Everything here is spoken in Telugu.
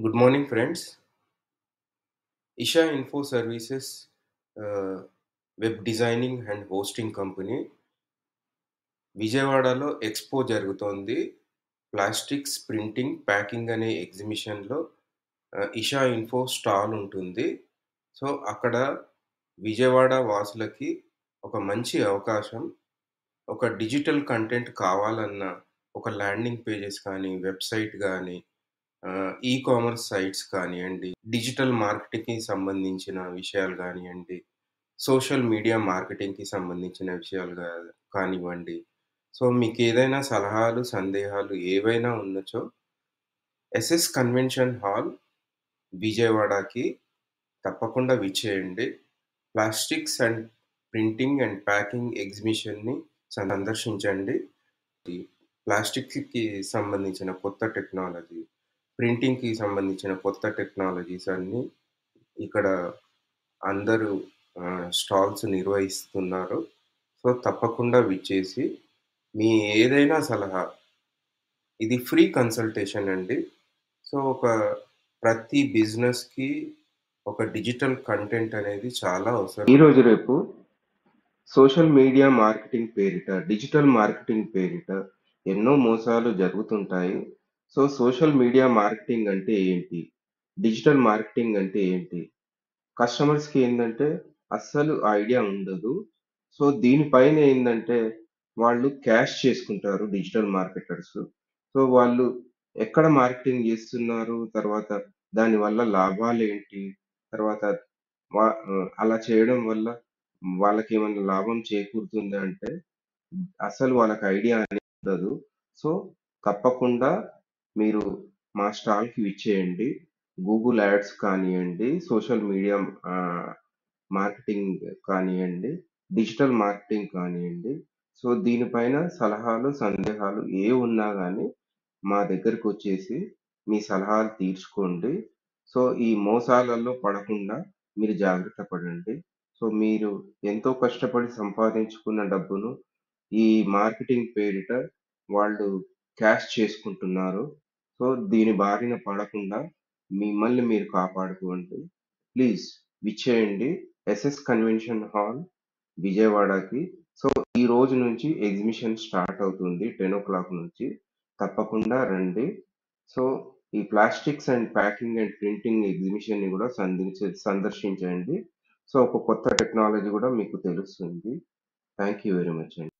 Good morning friends. Isha info services web designing and hosting company విజయవాడలో ఎక్స్‌పో జరుగుతోంది. ప్లాస్టిక్స్, ప్రింటింగ్, ప్యాకింగ్ అనే ఎగ్జిబిషన్‌లో ఇషా ఇన్ఫో స్టాల్ ఉంటుంది. సో, అక్కడ విజయవాడ వాసులకి ఒక మంచి అవకాశం. ఒక డిజిటల్ కంటెంట్ కావాలన్నా, ఒక ల్యాండింగ్ పేజెస్ కానీ, వెబ్‌సైట్ గానీ, ఈ కామర్స్ సైట్స్ కానియండి, డిజిటల్ మార్కెటింగ్‌కి సంబంధించిన విషయాలు గానియండి, సోషల్ మీడియా మార్కెటింగ్‌కి సంబంధించిన విషయాలు కానివ్వండి. సో, మీకేదైనా సలహాలు, సందేహాలు ఏవైనా ఉన్నచో ఎస్ఎస్ కన్వెన్షన్ హాల్ విజయవాడకి తప్పకుండా విచ్చేయండి. Plastics and printing and packing ఎగ్జిబిషన్‌ని సందర్శించండి. ఈ ప్లాస్టిక్స్‌కి సంబంధించిన కొత్త టెక్నాలజీ, ప్రింటింగ్‌కి సంబంధించిన కొత్త టెక్నాలజీస్ అన్నీ ఇక్కడ అందరూ స్టాల్స్ నిర్వహిస్తున్నారు. సో, తప్పకుండా విచ్చేసి మీ ఏదైనా సలహా ఇది ఫ్రీ కన్సల్టేషన్ అండి. సో, ప్రతి బిజినెస్‌కి ఒక డిజిటల్ కంటెంట్ అనేది చాలా అవసరం. ఈరోజు రేపు సోషల్ మీడియా మార్కెటింగ్ పేరిట, డిజిటల్ మార్కెటింగ్ పేరిట ఎన్నో మోసాలు జరుగుతుంటాయి. సో, సోషల్ మీడియా మార్కెటింగ్ అంటే ఏంటి? డిజిటల్ మార్కెటింగ్ అంటే ఏంటి? కస్టమర్స్‌కి ఏందంటే అస్సలు ఐడియా ఉండదు. సో, దీనిపైన ఏందంటే వాళ్ళు క్యాష్ చేసుకుంటారు డిజిటల్ మార్కెటర్స్. సో, వాళ్ళు ఎక్కడ మార్కెటింగ్ జేస్తున్నారు? తర్వాత దానివల్ల లాభాలేంటి? తర్వాత అలా చేయడం వల్ల వాళ్ళకేమన్నా లాభం చేకూరుతుందా అంటే అసలు వాళ్ళకి ఐడియా అనేది ఉండదు. సో, తప్పకుండా మీరు మా స్టాల్‌కి విచ్చేయండి. గూగుల్ యాడ్స్ కానియండి, సోషల్ మీడియా ఆహ్, మార్కెటింగ్ కానియండి, డిజిటల్ మార్కెటింగ్ కానియండి. సో, దీనిపైన సలహాలు, సందేహాలు ఏవున్నా గానీ మా దగ్గరకొచ్చేసి మీ సలహాలు తీర్చుకోండి. సో, ఈ మోసాలలో పడకుండా మీరు జాగ్రత్త పడండి. సో, మీరు ఎంతో కష్టపడి సంపాదించుకున్న డబ్బును ఈ మార్కెటింగ్ పేరిట వాళ్ళు క్యాష్ చేసుకుంటున్నారు. సో, దీని బారిన పడకుండా మిమ్మల్ని మీరు కాపాడుకోండి. ప్లీజ్ విచ్చేయండి ఎస్ఎస్ కన్వెన్షన్ హాల్ విజయవాడకి. సో, ఈ రోజు నుంచి ఎగ్జిబిషన్ స్టార్ట్ అవుతుంది 10:00 నుంచి. తప్పకుండా రండి. సో, ఈ plastics and packing and printing ఎగ్జిబిషన్‌ని గూడా సందర్శించండి. సో, ఒక కొత్త టెక్నాలజీ గూడా మీకు తెలుస్తుంది. థాంక్ యూ వెరీ మచ్ అండి.